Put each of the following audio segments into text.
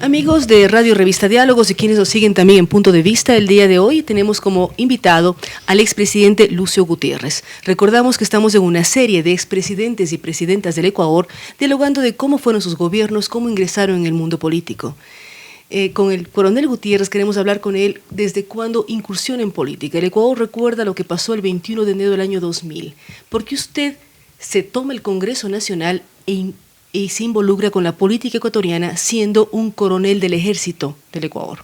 Amigos de Radio Revista Diálogos y quienes nos siguen también en Punto de Vista, el día de hoy tenemos como invitado al expresidente Lucio Gutiérrez. Recordamos que estamos en una serie de expresidentes y presidentas del Ecuador dialogando de cómo fueron sus gobiernos, cómo ingresaron en el mundo político. Con el coronel Gutiérrez queremos hablar con él desde cuándo incursiona en política. El Ecuador recuerda lo que pasó el 21 de enero del año 2000. ¿Por qué usted se toma el Congreso Nacional y se involucra con la política ecuatoriana siendo un coronel del ejército del Ecuador?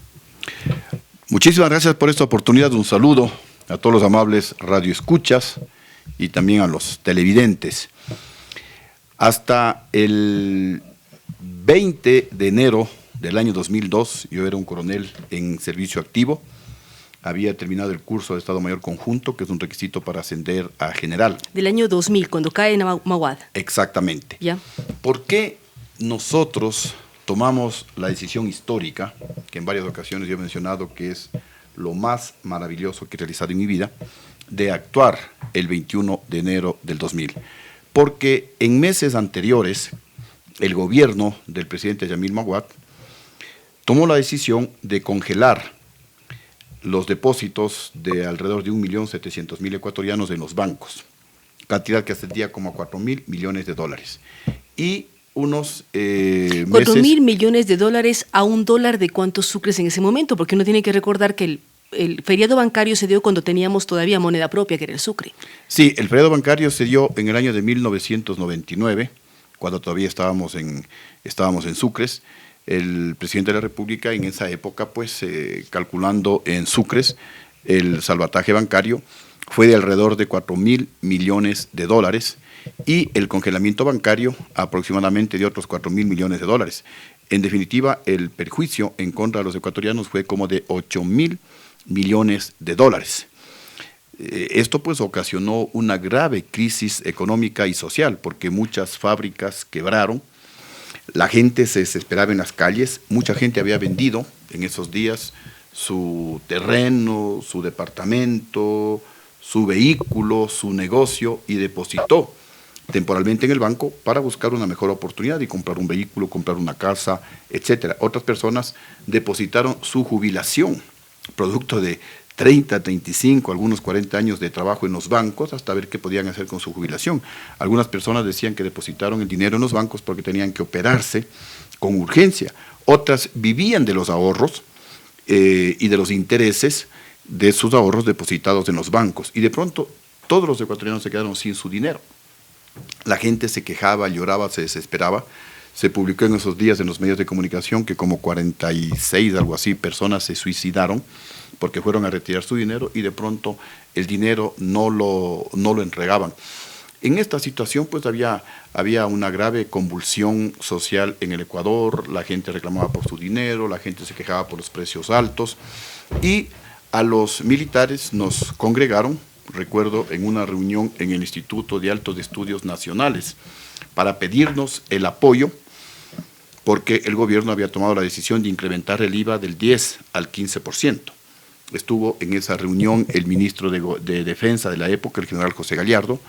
Muchísimas gracias por esta oportunidad. Un saludo a todos los amables radioescuchas y también a los televidentes. Hasta el 20 de enero del año 2002, yo era un coronel en servicio activo. Había terminado el curso de Estado Mayor Conjunto, que es un requisito para ascender a general. Del año 2000, cuando cae en Maguad. Exactamente. ¿Ya? ¿Por qué nosotros tomamos la decisión histórica, que en varias ocasiones yo he mencionado que es lo más maravilloso que he realizado en mi vida, de actuar el 21 de enero del 2000? Porque en meses anteriores, el gobierno del presidente Yamil Maguad tomó la decisión de congelar los depósitos de alrededor de 1.700.000 ecuatorianos en los bancos, cantidad que ascendía como a 4.000 millones de dólares. Y unos 4.000 millones de dólares a un dólar de cuántos sucres en ese momento, porque uno tiene que recordar que el feriado bancario se dio cuando teníamos todavía moneda propia, que era el sucre. Sí, el feriado bancario se dio en el año de 1999, cuando todavía estábamos en sucres. El presidente de la República en esa época, pues calculando en sucres, el salvataje bancario fue de alrededor de 4.000 millones de dólares y el congelamiento bancario aproximadamente de otros 4.000 millones de dólares. En definitiva, el perjuicio en contra de los ecuatorianos fue como de 8.000 millones de dólares. Esto pues ocasionó una grave crisis económica y social porque muchas fábricas quebraron. La gente se desesperaba en las calles, mucha gente había vendido en esos días su terreno, su departamento, su vehículo, su negocio y depositó temporalmente en el banco para buscar una mejor oportunidad y comprar un vehículo, comprar una casa, etc. Otras personas depositaron su jubilación, producto de 30, 35, algunos 40 años de trabajo en los bancos hasta ver qué podían hacer con su jubilación. Algunas personas decían que depositaron el dinero en los bancos porque tenían que operarse con urgencia. Otras vivían de los ahorros y de los intereses de sus ahorros depositados en los bancos. Y de pronto todos los ecuatorianos se quedaron sin su dinero. La gente se quejaba, lloraba, se desesperaba. Se publicó en esos días en los medios de comunicación que como 46, algo así, personas se suicidaron porque fueron a retirar su dinero y de pronto el dinero no lo entregaban. En esta situación pues había una grave convulsión social en el Ecuador, la gente reclamaba por su dinero, la gente se quejaba por los precios altos y a los militares nos congregaron, recuerdo, en una reunión en el Instituto de Altos Estudios Nacionales para pedirnos el apoyo porque el gobierno había tomado la decisión de incrementar el IVA del 10 al 15%. Estuvo en esa reunión el ministro de Defensa de la época, el general José Gallardo,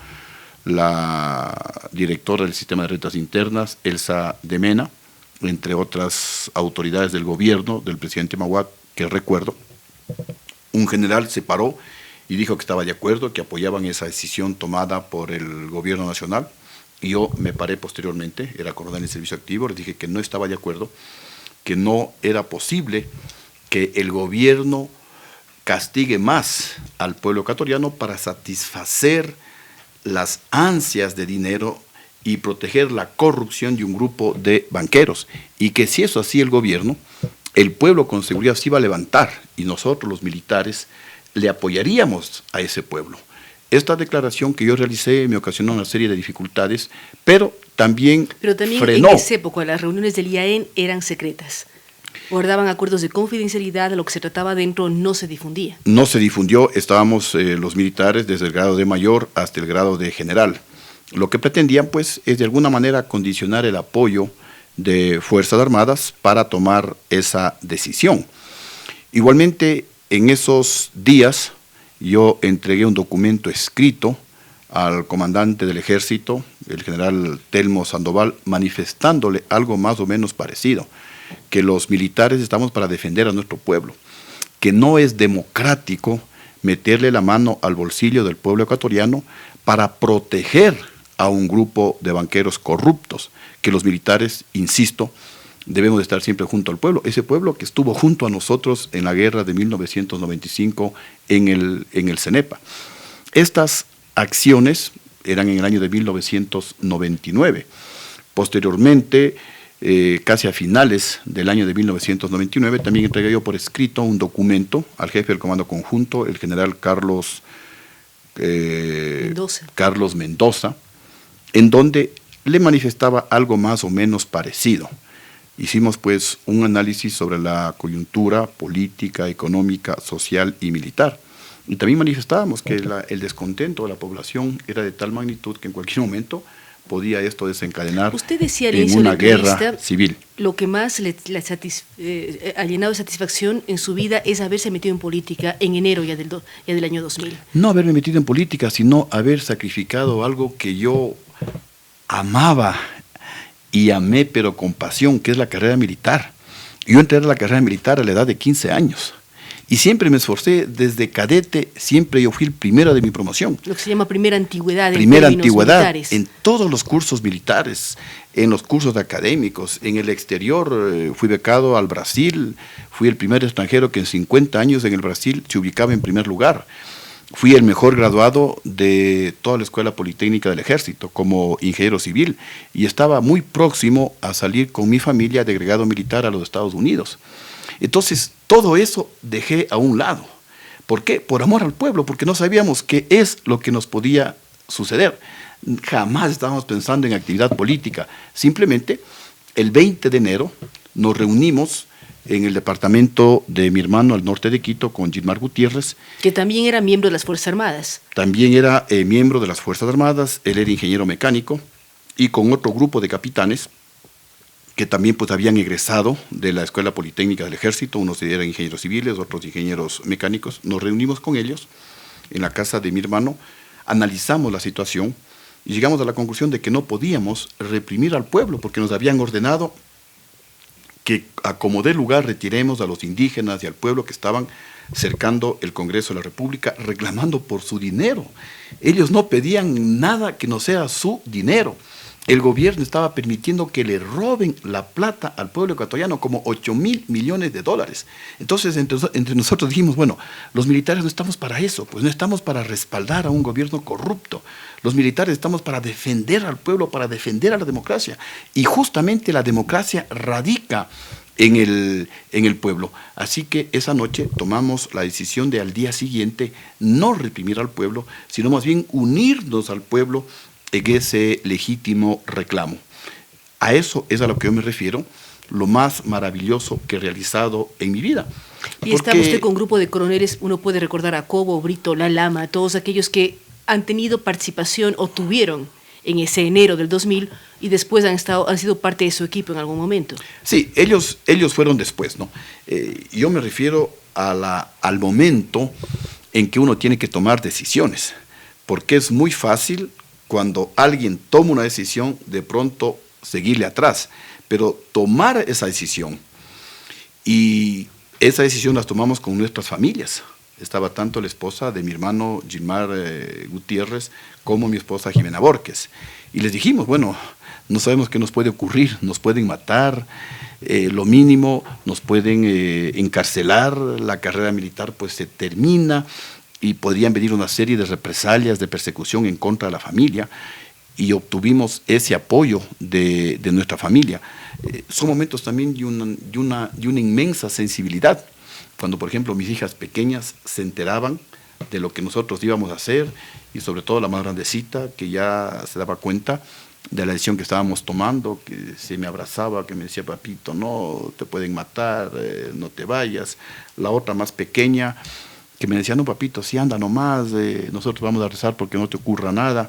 la directora del Sistema de Rentas Internas, Elsa de Mena, entre otras autoridades del gobierno del presidente Maguad, que recuerdo. Un general se paró y dijo que estaba de acuerdo, que apoyaban esa decisión tomada por el gobierno nacional. Y yo me paré posteriormente, era coronel en servicio activo, les dije que no estaba de acuerdo, que no era posible que el gobierno castigue más al pueblo ecuatoriano para satisfacer las ansias de dinero y proteger la corrupción de un grupo de banqueros. Y que si eso hacía el gobierno, el pueblo con seguridad se iba a levantar y nosotros los militares le apoyaríamos a ese pueblo. Esta declaración que yo realicé me ocasionó una serie de dificultades, pero también frenó. En esa época las reuniones del IAEN eran secretas. Guardaban acuerdos de confidencialidad, lo que se trataba dentro no se difundía. No se difundió, estábamos los militares desde el grado de mayor hasta el grado de general. Lo que pretendían pues es de alguna manera condicionar el apoyo de Fuerzas Armadas para tomar esa decisión. Igualmente en esos días yo entregué un documento escrito al comandante del ejército, el general Telmo Sandoval, manifestándole algo más o menos parecido, que los militares estamos para defender a nuestro pueblo, que no es democrático meterle la mano al bolsillo del pueblo ecuatoriano para proteger a un grupo de banqueros corruptos, que los militares, insisto, debemos de estar siempre junto al pueblo, ese pueblo que estuvo junto a nosotros en la guerra de 1995 en el CENEPA. Estas acciones eran en el año de 1999. Posteriormente, casi a finales del año de 1999, también entregué yo por escrito un documento al jefe del Comando Conjunto, el general Carlos Mendoza, en donde le manifestaba algo más o menos parecido. Hicimos pues un análisis sobre la coyuntura política, económica, social y militar. Y también manifestábamos que el descontento de la población era de tal magnitud que en cualquier momento podía esto desencadenar Usted decía al en inicio de la una guerra entrevista, civil. Lo que más ha llenado de satisfacción en su vida es haberse metido en política en enero ya del año 2000. No haberme metido en política, sino haber sacrificado algo que yo amaba y amé, pero con pasión, que es la carrera militar. Yo entré a la carrera militar a la edad de 15 años. Y siempre me esforcé, desde cadete, siempre yo fui el primero de mi promoción. Lo que se llama primera antigüedad. Primera antigüedad en todos los cursos militares, en los cursos académicos, en el exterior. Fui becado al Brasil, fui el primer extranjero que en 50 años en el Brasil se ubicaba en primer lugar. Fui el mejor graduado de toda la Escuela Politécnica del Ejército como ingeniero civil y estaba muy próximo a salir con mi familia de agregado militar a los Estados Unidos. Entonces, todo eso dejé a un lado. ¿Por qué? Por amor al pueblo, porque no sabíamos qué es lo que nos podía suceder. Jamás estábamos pensando en actividad política. Simplemente, el 20 de enero nos reunimos en el departamento de mi hermano al norte de Quito con Gilmar Gutiérrez. Que también era miembro de las Fuerzas Armadas. También era miembro de las Fuerzas Armadas, él era ingeniero mecánico, y con otro grupo de capitanes que también pues habían egresado de la Escuela Politécnica del Ejército, unos eran ingenieros civiles, otros ingenieros mecánicos. Nos reunimos con ellos en la casa de mi hermano, analizamos la situación y llegamos a la conclusión de que no podíamos reprimir al pueblo porque nos habían ordenado que a como dé lugar retiremos a los indígenas y al pueblo que estaban cercando el Congreso de la República reclamando por su dinero. Ellos no pedían nada que no sea su dinero. El gobierno estaba permitiendo que le roben la plata al pueblo ecuatoriano, como 8.000 millones de dólares. Entonces, entre nosotros dijimos, bueno, los militares no estamos para eso, pues no estamos para respaldar a un gobierno corrupto. Los militares estamos para defender al pueblo, para defender a la democracia. Y justamente la democracia radica en el pueblo. Así que esa noche tomamos la decisión de al día siguiente no reprimir al pueblo, sino más bien unirnos al pueblo en ese legítimo reclamo. A eso es a lo que yo me refiero, lo más maravilloso que he realizado en mi vida. Y está usted con un grupo de coroneles, uno puede recordar a Cobo, Brito, La Lama, todos aquellos que han tenido participación o tuvieron en ese enero del 2000 y después han sido parte de su equipo en algún momento. Sí, ellos fueron después, ¿no? Yo me refiero al momento en que uno tiene que tomar decisiones, porque es muy fácil cuando alguien toma una decisión, de pronto seguirle atrás, pero tomar esa decisión, y esa decisión las tomamos con nuestras familias. Estaba tanto la esposa de mi hermano Gilmar Gutiérrez como mi esposa Jimena Borges. Y les dijimos, bueno, no sabemos qué nos puede ocurrir, nos pueden matar, lo mínimo, nos pueden encarcelar, la carrera militar pues se termina, y podrían venir una serie de represalias, de persecución en contra de la familia, y obtuvimos ese apoyo de nuestra familia. Son momentos también de una inmensa sensibilidad, cuando por ejemplo mis hijas pequeñas se enteraban de lo que nosotros íbamos a hacer, y sobre todo la más grandecita, que ya se daba cuenta de la decisión que estábamos tomando, que se me abrazaba, que me decía, papito, no, te pueden matar, no te vayas. La otra más pequeña, que me decía, no, papito, sí, anda nomás, nosotros vamos a rezar porque no te ocurra nada.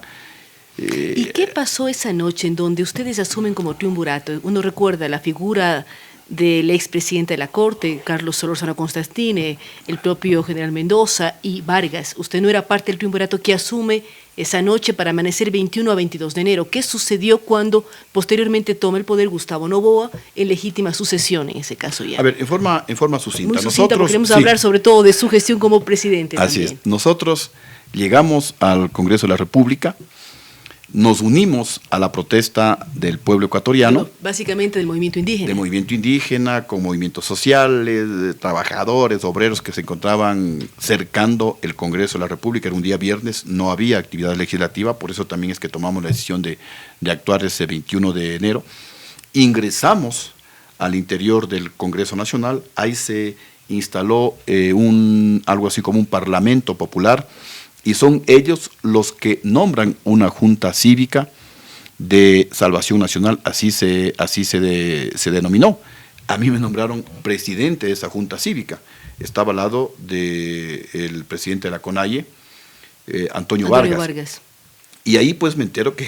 ¿Y qué pasó esa noche en donde ustedes asumen como triunvirato? Uno recuerda la figura del expresidente de la Corte, Carlos Solórzano Constantine, el propio general Mendoza y Vargas. Usted no era parte del triunvirato que asume esa noche para amanecer 21 a 22 de enero. ¿Qué sucedió cuando posteriormente toma el poder Gustavo Noboa en legítima sucesión en ese caso ya? A ver, en forma sucinta. Muy sucinta, porque queremos hablar sobre todo de su gestión como presidente. Así también. es. Nosotros llegamos al Congreso de la República, nos unimos a la protesta del pueblo ecuatoriano. Pero básicamente del movimiento indígena. Del movimiento indígena, con movimientos sociales, de trabajadores, obreros que se encontraban cercando el Congreso de la República. Era un día viernes, no había actividad legislativa, por eso también es que tomamos la decisión de actuar ese 21 de enero. Ingresamos al interior del Congreso Nacional, ahí se instaló algo así como un parlamento popular, y son ellos los que nombran una junta cívica de salvación nacional, así se denominó. A mí me nombraron presidente de esa junta cívica. Estaba al lado del presidente de la CONAIE, Antonio Vargas. Y ahí pues me entero que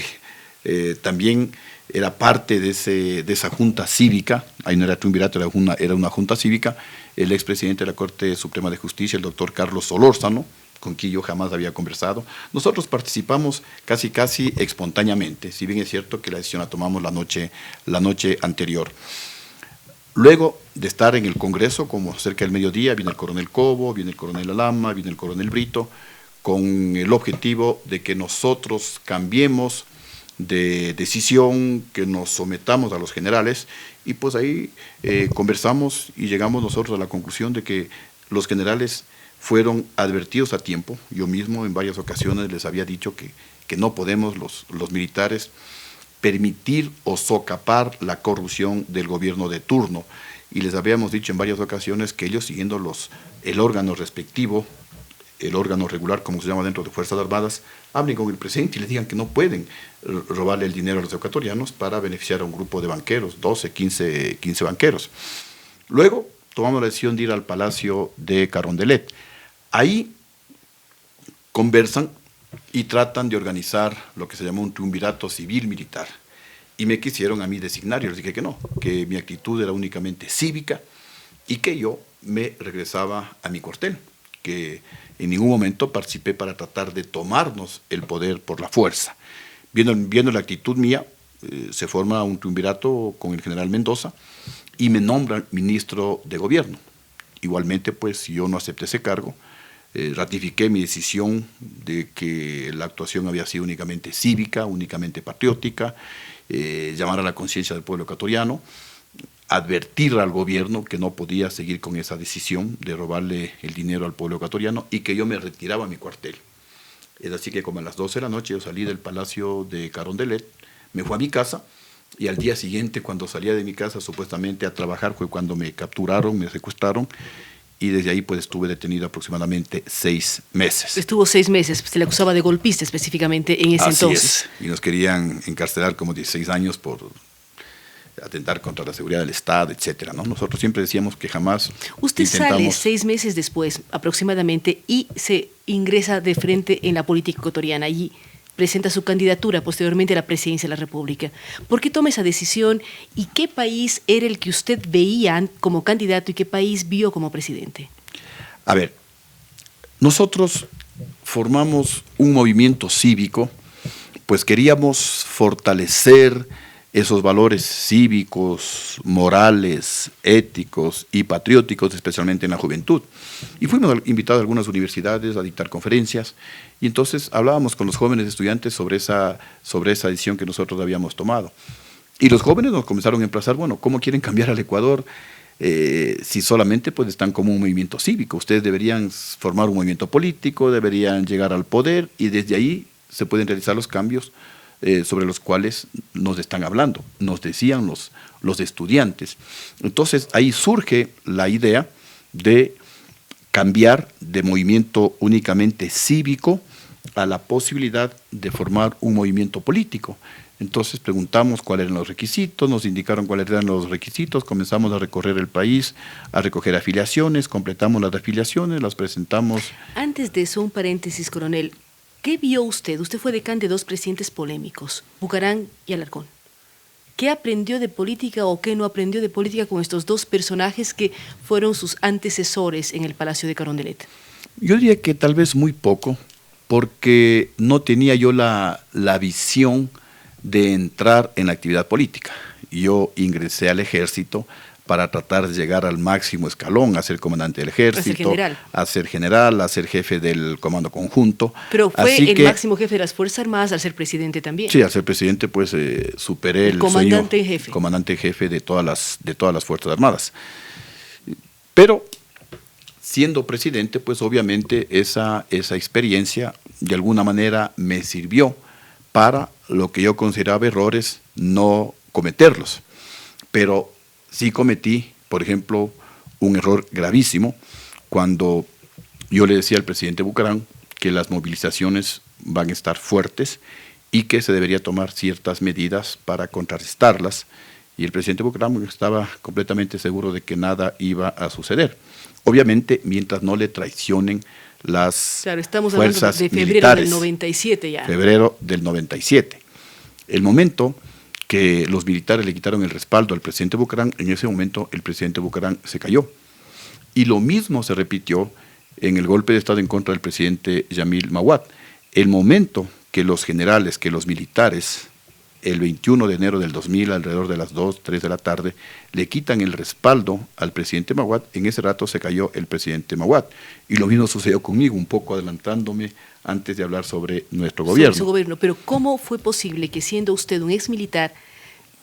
también era parte de esa junta cívica, ahí no era triunvirato, era una junta cívica, el expresidente de la Corte Suprema de Justicia, el doctor Carlos Solórzano, con quien yo jamás había conversado. Nosotros participamos casi espontáneamente, si bien es cierto que la decisión la tomamos la noche anterior. Luego de estar en el Congreso, como cerca del mediodía, viene el coronel Cobo, viene el coronel Alama, viene el coronel Brito, con el objetivo de que nosotros cambiemos de decisión, que nos sometamos a los generales, y pues ahí conversamos y llegamos nosotros a la conclusión de que los generales fueron advertidos a tiempo. Yo mismo en varias ocasiones les había dicho que no podemos los militares permitir o socapar la corrupción del gobierno de turno, y les habíamos dicho en varias ocasiones que ellos, siguiendo el órgano respectivo, el órgano regular, como se llama dentro de Fuerzas Armadas, hablen con el presidente y les digan que no pueden robarle el dinero a los ecuatorianos para beneficiar a un grupo de banqueros, 12, 15 banqueros. Luego tomamos la decisión de ir al Palacio de Carondelet. Ahí conversan y tratan de organizar lo que se llamó un triunvirato civil-militar. Y me quisieron a mí designar, y les dije que no, que mi actitud era únicamente cívica y que yo me regresaba a mi cuartel, que en ningún momento participé para tratar de tomarnos el poder por la fuerza. Viendo la actitud mía, se forma un triunvirato con el general Mendoza y me nombran ministro de gobierno. Igualmente, pues yo no acepté ese cargo. Ratifiqué mi decisión de que la actuación había sido únicamente cívica, únicamente patriótica, llamar a la conciencia del pueblo ecuatoriano, advertir al gobierno que no podía seguir con esa decisión de robarle el dinero al pueblo ecuatoriano y que yo me retiraba a mi cuartel. Es así que como a las 12 de la noche yo salí del Palacio de Carondelet, me fui a mi casa, y al día siguiente, cuando salía de mi casa supuestamente a trabajar, fue cuando me capturaron, me secuestraron, y desde ahí pues estuve detenido aproximadamente 6 meses. Estuvo 6 meses, se le acusaba de golpista específicamente en ese entonces. Y nos querían encarcelar como 16 años por atentar contra la seguridad del Estado, etcétera, ¿no? Nosotros siempre decíamos que jamás Usted sale 6 meses después aproximadamente y se ingresa de frente en la política ecuatoriana y presenta su candidatura posteriormente a la presidencia de la República. ¿Por qué toma esa decisión y qué país era el que usted veía como candidato y qué país vio como presidente? A ver, nosotros formamos un movimiento cívico, pues queríamos fortalecer esos valores cívicos, morales, éticos y patrióticos, especialmente en la juventud. Y fuimos invitados a algunas universidades a dictar conferencias, y entonces hablábamos con los jóvenes estudiantes sobre esa decisión que nosotros habíamos tomado. Y los jóvenes nos comenzaron a emplazar, bueno, ¿cómo quieren cambiar al Ecuador si solamente pues están como un movimiento cívico? Ustedes deberían formar un movimiento político, deberían llegar al poder, y desde ahí se pueden realizar los cambios sobre los cuales nos están hablando, nos decían los estudiantes. Entonces ahí surge la idea de cambiar de movimiento únicamente cívico a la posibilidad de formar un movimiento político. Entonces preguntamos cuáles eran los requisitos, nos indicaron cuáles eran los requisitos, comenzamos a recorrer el país, a recoger afiliaciones, completamos las afiliaciones, las presentamos. Antes de eso, un paréntesis, coronel. ¿Qué vio usted? Usted fue decán de 2 presidentes polémicos, Bucaram y Alarcón. ¿Qué aprendió de política o qué no aprendió de política con estos 2 personajes que fueron sus antecesores en el Palacio de Carondelet? Yo diría que tal vez muy poco, porque no tenía yo la visión de entrar en la actividad política. Yo ingresé al ejército para tratar de llegar al máximo escalón, a ser comandante del ejército, a ser general, a ser jefe del comando conjunto. Pero fue el máximo jefe de las Fuerzas Armadas al ser presidente también. Sí, al ser presidente pues superé el comandante sueño, jefe. Comandante jefe de todas las Fuerzas Armadas. Pero siendo presidente, pues obviamente esa experiencia de alguna manera me sirvió para lo que yo consideraba errores, no cometerlos. Pero sí cometí, por ejemplo, un error gravísimo cuando yo le decía al presidente Bucaram que las movilizaciones van a estar fuertes y que se debería tomar ciertas medidas para contrarrestarlas. Y el presidente Bucaram estaba completamente seguro de que nada iba a suceder. Obviamente, mientras no le traicionen las estamos fuerzas hablando de febrero militares. del 97 ya. Febrero del 97. El momento que los militares le quitaron el respaldo al presidente Bucaram, en ese momento el presidente Bucaram se cayó. Y lo mismo se repitió en el golpe de Estado en contra del presidente Yamil Mahuad. El momento que los generales, que los militares, el 21 de enero del 2000, alrededor de las 2, 3 de la tarde, le quitan el respaldo al presidente Mahuad, en ese rato se cayó el presidente Mahuad. Y lo mismo sucedió conmigo, un poco adelantándome antes de hablar sobre nuestro gobierno. Sobre su gobierno, pero ¿cómo fue posible que siendo usted un ex militar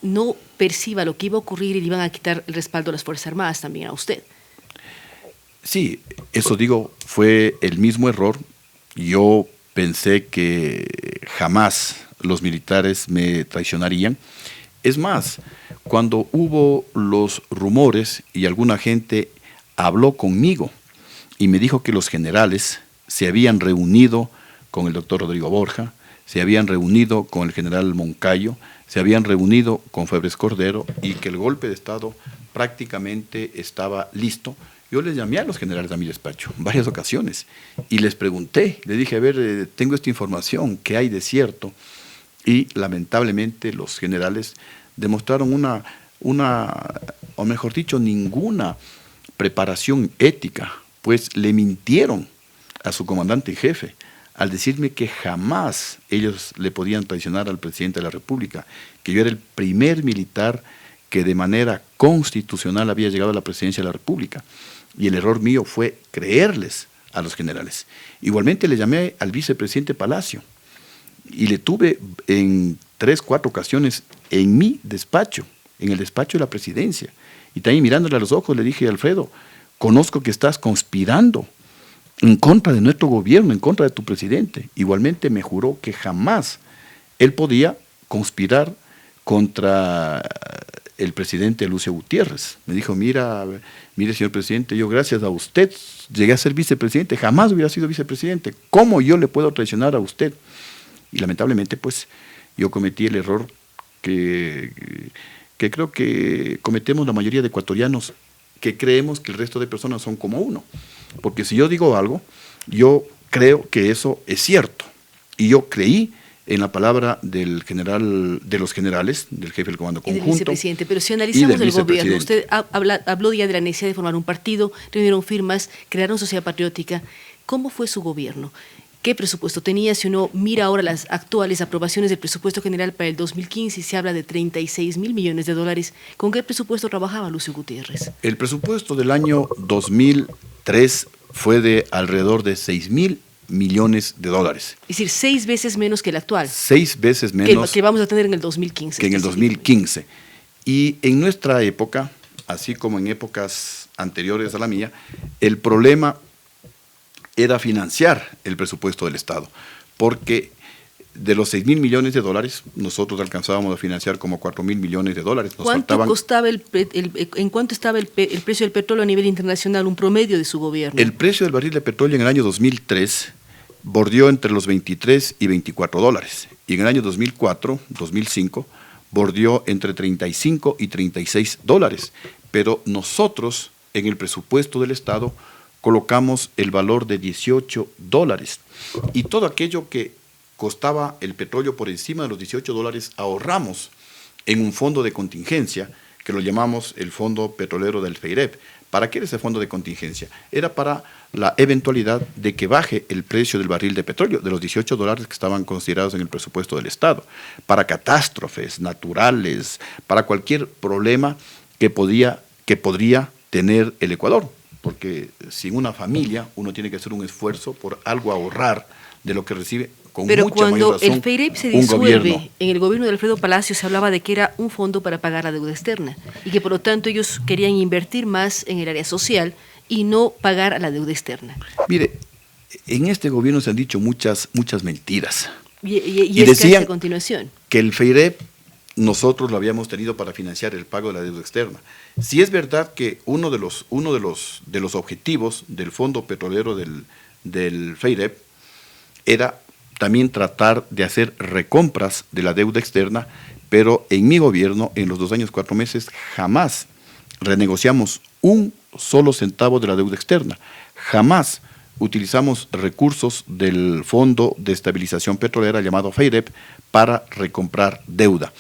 no perciba lo que iba a ocurrir y le iban a quitar el respaldo a las Fuerzas Armadas también a usted? Sí, eso digo, fue el mismo error. Yo pensé que jamás los militares me traicionarían. Es más, cuando hubo los rumores y alguna gente habló conmigo y me dijo que los generales se habían reunido con el doctor Rodrigo Borja, se habían reunido con el general Moncayo, se habían reunido con Febres Cordero y que el golpe de Estado prácticamente estaba listo. Yo les llamé a los generales a mi despacho en varias ocasiones y les pregunté, les dije, a ver, tengo esta información, ¿qué hay de cierto? Y lamentablemente los generales demostraron o mejor dicho, ninguna preparación ética, pues le mintieron a su comandante en jefe al decirme que jamás ellos le podían traicionar al presidente de la República, que yo era el primer militar que de manera constitucional había llegado a la presidencia de la República. Y el error mío fue creerles a los generales. Igualmente le llamé al vicepresidente Palacio y le tuve en 3, 4 ocasiones en mi despacho, en el despacho de la presidencia. Y también mirándole a los ojos le dije, Alfredo, conozco que estás conspirando en contra de nuestro gobierno, en contra de tu presidente. Igualmente me juró que jamás él podía conspirar contra el presidente Lucio Gutiérrez. Me dijo, mire señor presidente, yo gracias a usted llegué a ser vicepresidente, jamás hubiera sido vicepresidente. ¿Cómo yo le puedo traicionar a usted? Y lamentablemente pues yo cometí el error que creo que cometemos la mayoría de ecuatorianos, que creemos que el resto de personas son como uno. Porque si yo digo algo, yo creo que eso es cierto. Y yo creí en la palabra del general, de los generales, del jefe del comando conjunto. Y del vicepresidente. Pero si analizamos el gobierno, usted habló ya de la necesidad de formar un partido, reunieron firmas, crearon sociedad patriótica. ¿Cómo fue su gobierno? ¿Qué presupuesto tenía? Si uno mira ahora las actuales aprobaciones del presupuesto general para el 2015 y se habla de 36.000 millones de dólares, ¿con qué presupuesto trabajaba Lucio Gutiérrez? El presupuesto del año 2003 fue de alrededor de 6.000 millones de dólares. Es decir, 6 veces menos que el actual. 6 veces menos que vamos a tener en el 2015. Que en el 2015. Y en nuestra época, así como en épocas anteriores a la mía, el problema era financiar el presupuesto del Estado, porque de los 6.000 millones de dólares, nosotros alcanzábamos a financiar como 4.000 millones de dólares. ¿En cuánto estaba el precio del petróleo a nivel internacional, un promedio de su gobierno? El precio del barril de petróleo en el año 2003 bordeó entre los 23 y 24 dólares, y en el año 2004, 2005, bordeó entre 35 y 36 dólares. Pero nosotros, en el presupuesto del Estado, colocamos el valor de 18 dólares. Y todo aquello que costaba el petróleo por encima de los 18 dólares, ahorramos en un fondo de contingencia, que que lo llamamos el Fondo Petrolero del FEIREP. ¿Para qué era ese fondo de contingencia? Era para la eventualidad de que baje el precio del barril de petróleo, de los $18 que estaban considerados en el presupuesto del Estado, para catástrofes naturales, para cualquier problema que podría tener el Ecuador. Porque sin una familia uno tiene que hacer un esfuerzo por algo ahorrar de lo que recibe. Pero cuando el FEIREP se disuelve, en el gobierno de Alfredo Palacio se hablaba de que era un fondo para pagar la deuda externa y que por lo tanto ellos querían invertir más en el área social y no pagar a la deuda externa. Mire, en este gobierno se han dicho muchas mentiras. Y decían a continuación que el FEIREP nosotros lo habíamos tenido para financiar el pago de la deuda externa. Si es verdad que uno de los objetivos del Fondo Petrolero del FEIREP era también tratar de hacer recompras de la deuda externa, pero en mi gobierno, en los 2 años, 4 meses, jamás renegociamos un solo centavo de la deuda externa. Jamás utilizamos recursos del Fondo de Estabilización Petrolera, llamado FEIREP, para recomprar deuda.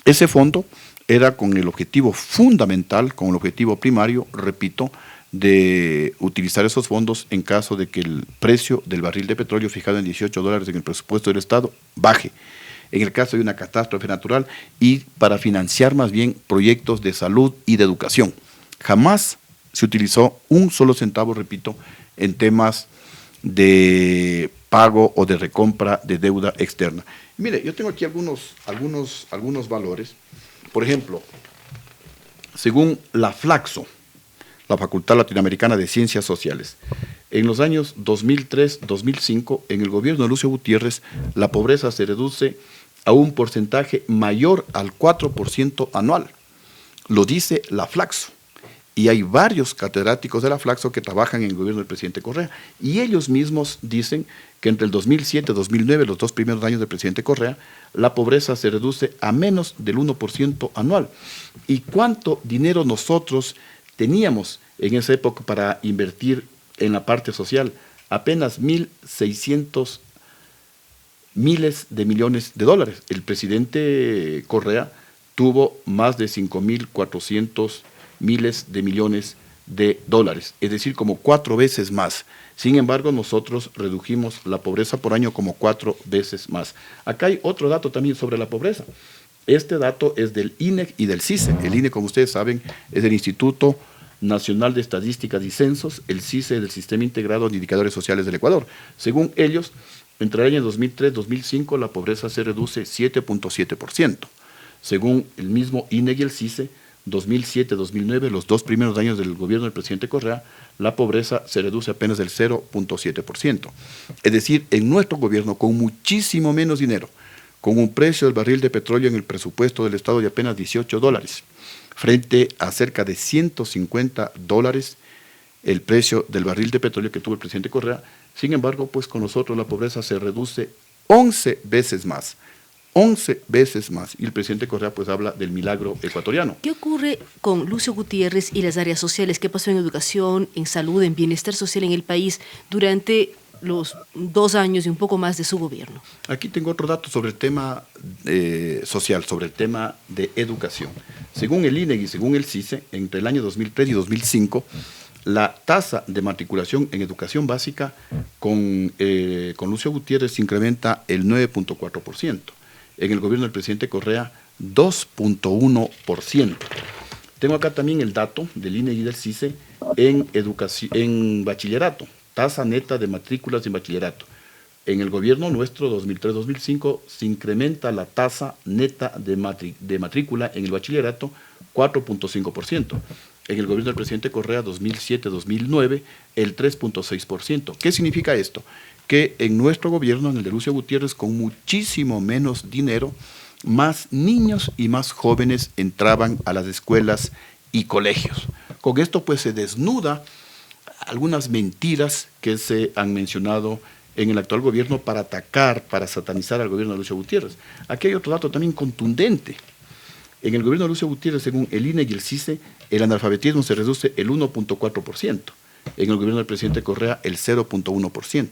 Ese fondo era con el objetivo fundamental, con el objetivo primario, repito, de utilizar esos fondos en caso de que el precio del barril de petróleo fijado en $18 en el presupuesto del Estado baje, en el caso de una catástrofe natural, y para financiar más bien proyectos de salud y de educación. Jamás se utilizó un solo centavo, repito, en temas de pago o de recompra de deuda externa. Y mire, yo tengo aquí algunos valores. Por ejemplo, según la Flaxo, la Facultad Latinoamericana de Ciencias Sociales, en los años 2003-2005, en el gobierno de Lucio Gutiérrez, la pobreza se reduce a un porcentaje mayor al 4% anual. Lo dice la Flaxo. Y hay varios catedráticos de la Flaxo que trabajan en el gobierno del presidente Correa. Y ellos mismos dicen que entre el 2007 y 2009, los 2 primeros años del presidente Correa, la pobreza se reduce a menos del 1% anual. ¿Y cuánto dinero nosotros teníamos en esa época para invertir en la parte social? Apenas 1.600 miles de millones de dólares. El presidente Correa tuvo más de 5.400 miles de millones de dólares, es decir, como 4 veces más. Sin embargo, nosotros redujimos la pobreza por año como 4 veces más. Acá hay otro dato también sobre la pobreza. Este dato es del INEC y del CICE. El INEC, como ustedes saben, es el Instituto Nacional de Estadísticas y Censos, el CICE del Sistema Integrado de Indicadores Sociales del Ecuador. Según ellos, entre el año 2003 y 2005, la pobreza se reduce 7.7%. Según el mismo INEC y el CICE, 2007-2009, los 2 primeros años del gobierno del presidente Correa, la pobreza se reduce apenas del 0.7%. Es decir, en nuestro gobierno, con muchísimo menos dinero, con un precio del barril de petróleo en el presupuesto del Estado de apenas $18, frente a cerca de $150 el precio del barril de petróleo que tuvo el presidente Correa. Sin embargo, pues con nosotros la pobreza se reduce 11 veces más. 11 veces más. Y el presidente Correa pues habla del milagro ecuatoriano. ¿Qué ocurre con Lucio Gutiérrez y las áreas sociales? ¿Qué pasó en educación, en salud, en bienestar social en el país durante los 2 años y un poco más de su gobierno? Aquí tengo otro dato sobre el tema social, sobre el tema de educación. Según el INEG y según el CICE, entre el año 2003 y 2005, la tasa de matriculación en educación básica con Lucio Gutiérrez se incrementa el 9.4%. En el gobierno del presidente Correa, 2.1%. Tengo acá también el dato del INEG y del CICE en bachillerato, tasa neta de matrículas en bachillerato. En el gobierno nuestro, 2003-2005, se incrementa la tasa neta de matrícula en el bachillerato 4.5%. En el gobierno del presidente Correa, 2007-2009, el 3.6%. ¿Qué significa esto? Que en nuestro gobierno, en el de Lucio Gutiérrez, con muchísimo menos dinero, más niños y más jóvenes entraban a las escuelas y colegios. Con esto pues se desnuda algunas mentiras que se han mencionado en el actual gobierno para atacar, para satanizar al gobierno de Lucio Gutiérrez. Aquí hay otro dato también contundente. En el gobierno de Lucio Gutiérrez, según el INEG y el CICE, el analfabetismo se reduce el 1.4%. En el gobierno del presidente Correa, el 0.1%.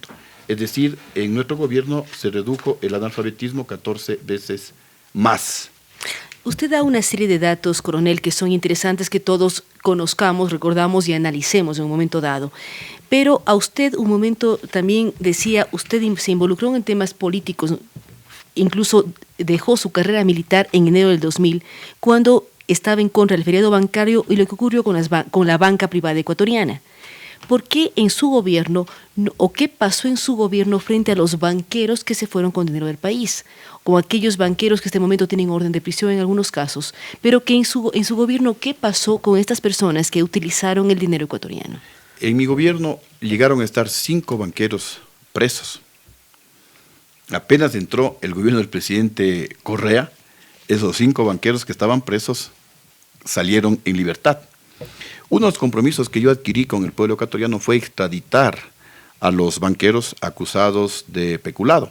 Es decir, en nuestro gobierno se redujo el analfabetismo 14 veces más. Usted da una serie de datos, coronel, que son interesantes que todos conozcamos, recordamos y analicemos en un momento dado. Pero a usted un momento también decía, usted se involucró en temas políticos, incluso dejó su carrera militar en enero del 2000, cuando estaba en contra del feriado bancario y lo que ocurrió con la banca privada ecuatoriana. ¿Por qué en su gobierno, o qué pasó en su gobierno frente a los banqueros que se fueron con dinero del país? O aquellos banqueros que en este momento tienen orden de prisión en algunos casos, pero que en su gobierno, ¿qué pasó con estas personas que utilizaron el dinero ecuatoriano? En mi gobierno llegaron a estar 5 banqueros presos. Apenas entró el gobierno del presidente Correa, esos 5 banqueros que estaban presos salieron en libertad. Uno de los compromisos que yo adquirí con el pueblo ecuatoriano fue extraditar a los banqueros acusados de peculado.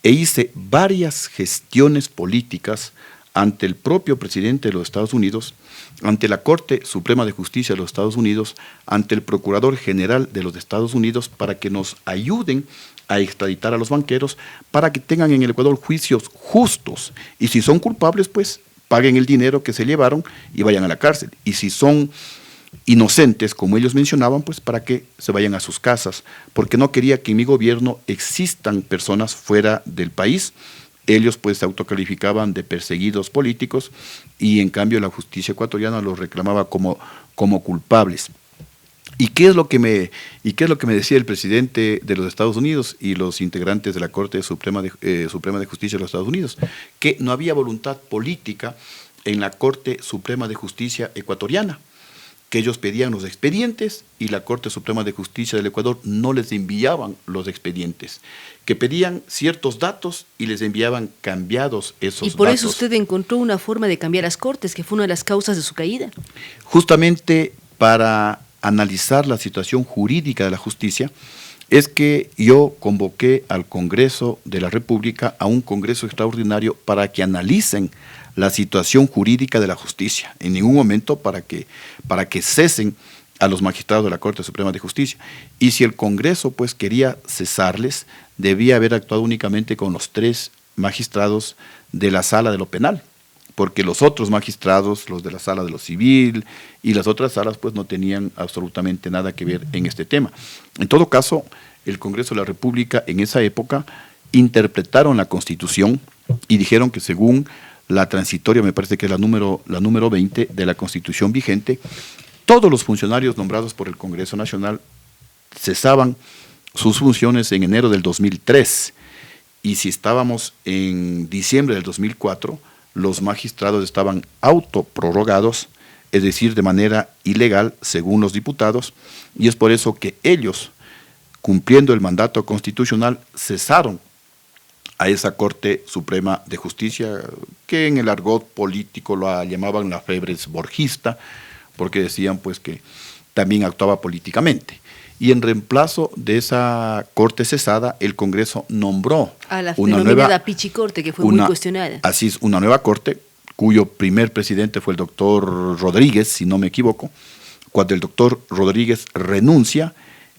E hice varias gestiones políticas ante el propio presidente de los Estados Unidos, ante la Corte Suprema de Justicia de los Estados Unidos, ante el Procurador General de los Estados Unidos, para que nos ayuden a extraditar a los banqueros, para que tengan en el Ecuador juicios justos. Y si son culpables, pues paguen el dinero que se llevaron y vayan a la cárcel. Y si son inocentes, como ellos mencionaban, pues para que se vayan a sus casas, porque no quería que en mi gobierno existan personas fuera del país. Ellos pues se autocalificaban de perseguidos políticos y en cambio la justicia ecuatoriana los reclamaba como culpables. ¿Y qué es lo que me decía el presidente de los Estados Unidos y los integrantes de la Corte Suprema de Justicia de los Estados Unidos? Que no había voluntad política en la Corte Suprema de Justicia ecuatoriana, que ellos pedían los expedientes y la Corte Suprema de Justicia del Ecuador no les enviaban los expedientes, que pedían ciertos datos y les enviaban cambiados esos datos. Y por eso usted encontró una forma de cambiar las Cortes, que fue una de las causas de su caída. Justamente para analizar la situación jurídica de la justicia, es que yo convoqué al Congreso de la República a un Congreso extraordinario para que analicen la situación jurídica de la justicia, en ningún momento para que cesen a los magistrados de la Corte Suprema de Justicia. Y si el Congreso pues quería cesarles, debía haber actuado únicamente con los 3 magistrados de la Sala de lo Penal, porque los otros magistrados, los de la Sala de lo Civil y las otras salas, pues no tenían absolutamente nada que ver en este tema. En todo caso, el Congreso de la República en esa época interpretaron la Constitución y dijeron que según la transitoria, me parece que es la número 20 de la Constitución vigente, todos los funcionarios nombrados por el Congreso Nacional cesaban sus funciones en enero del 2003, y si estábamos en diciembre del 2004, los magistrados estaban autoprorrogados, es decir, de manera ilegal, según los diputados, y es por eso que ellos, cumpliendo el mandato constitucional, cesaron a esa Corte Suprema de Justicia, que en el argot político la llamaban la febres borgista, porque decían pues que también actuaba políticamente. Y en reemplazo de esa Corte cesada, el Congreso nombró a la una denominada Pichicorte, que fue muy cuestionada. Así es, una nueva Corte, cuyo primer presidente fue el doctor Rodríguez, si no me equivoco. Cuando el doctor Rodríguez renuncia,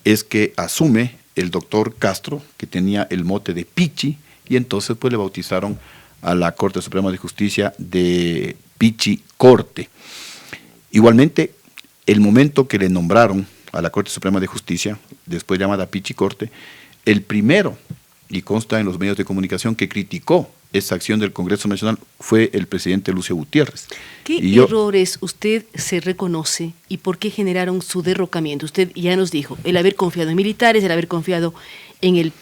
es que asume el doctor Castro, que tenía el mote de Pichi, y entonces pues le bautizaron a la Corte Suprema de Justicia de Pichicorte. Igualmente, el momento que le nombraron a la Corte Suprema de Justicia, después llamada Pichicorte, el primero, y consta en los medios de comunicación, que criticó esa acción del Congreso Nacional fue el presidente Lucio Gutiérrez. ¿Qué errores usted se reconoce y por qué generaron su derrocamiento? Usted ya nos dijo, el haber confiado en militares, el haber confiado en el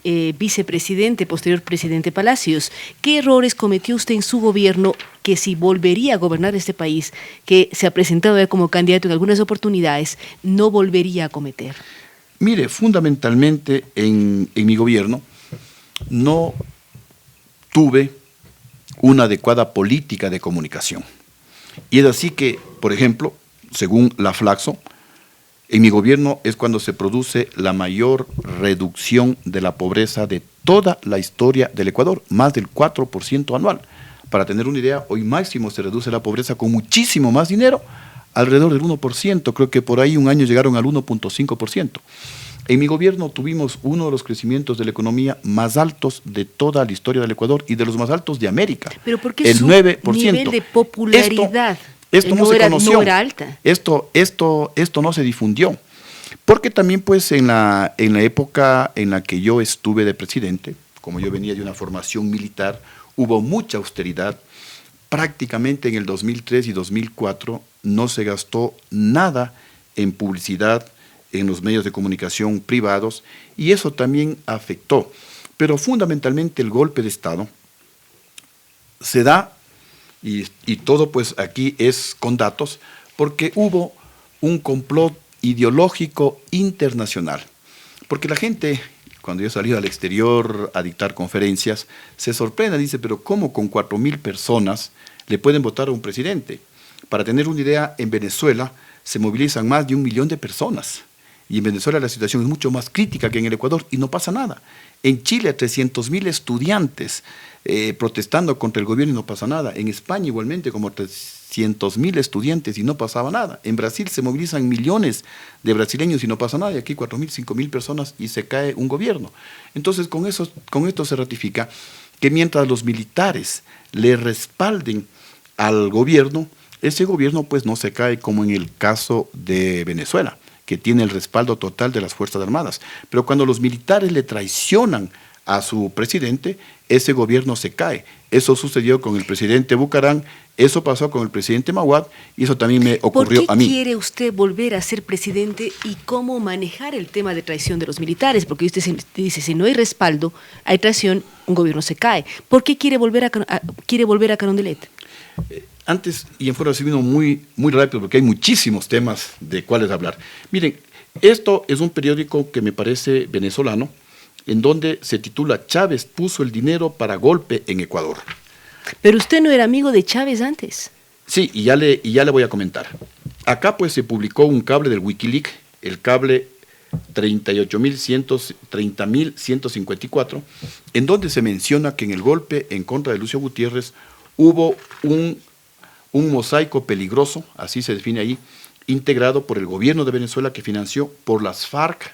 vicepresidente, posterior presidente Palacios. ¿Qué errores cometió usted en su gobierno que si volvería a gobernar este país, que se ha presentado ya como candidato en algunas oportunidades, no volvería a cometer? Mire, fundamentalmente en mi gobierno no tuve una adecuada política de comunicación. Y es así que, por ejemplo, según la Flaxo, en mi gobierno es cuando se produce la mayor reducción de la pobreza de toda la historia del Ecuador, más del 4% anual. Para tener una idea, hoy máximo se reduce la pobreza con muchísimo más dinero, alrededor del 1%, creo que por ahí un año llegaron al 1.5%. En mi gobierno tuvimos uno de los crecimientos de la economía más altos de toda la historia del Ecuador y de los más altos de América. Pero ¿por qué el su 9%. nivel de popularidad Esto no se conoció. no era alta? Esto no se difundió. Porque también pues en la época en la que yo estuve de presidente, como yo venía de una formación militar, hubo mucha austeridad. Prácticamente en el 2003 y 2004 no se gastó nada en publicidad, en los medios de comunicación privados, y eso también afectó. Pero fundamentalmente el golpe de Estado se da, y todo pues aquí es con datos, porque hubo un complot ideológico internacional. Porque la gente, cuando yo he salido al exterior a dictar conferencias, se sorprende, dice, pero ¿cómo con 4.000 personas le pueden votar a un presidente? Para tener una idea, en Venezuela se movilizan más de 1 millón de personas. Y en Venezuela la situación es mucho más crítica que en el Ecuador y no pasa nada. En Chile, 300.000 estudiantes protestando contra el gobierno y no pasa nada. En España igualmente, como 300.000 estudiantes y no pasaba nada. En Brasil se movilizan millones de brasileños y no pasa nada. Y aquí 4.000, 5.000 personas y se cae un gobierno. Entonces con esto se ratifica que mientras los militares le respalden al gobierno, ese gobierno pues no se cae como en el caso de Venezuela, que tiene el respaldo total de las Fuerzas Armadas. Pero cuando los militares le traicionan a su presidente, ese gobierno se cae. Eso sucedió con el presidente Bucarán, eso pasó con el presidente Maguad y eso también me ocurrió a mí. ¿Por qué quiere usted volver a ser presidente y cómo manejar el tema de traición de los militares? Porque usted dice, si no hay respaldo, hay traición, un gobierno se cae. ¿Por qué quiere volver a Carondelet? Antes, y en fuera se vino muy rápido porque hay muchísimos temas de cuáles hablar. Miren, esto es un periódico que me parece venezolano, en donde se titula Chávez puso el dinero para golpe en Ecuador. Pero usted no era amigo de Chávez antes. Sí, y ya le voy a comentar. Acá pues se publicó un cable del Wikileaks, el cable 30.154, en donde se menciona que en el golpe en contra de Lucio Gutiérrez hubo un mosaico peligroso, así se define ahí, integrado por el gobierno de Venezuela que financió por las FARC,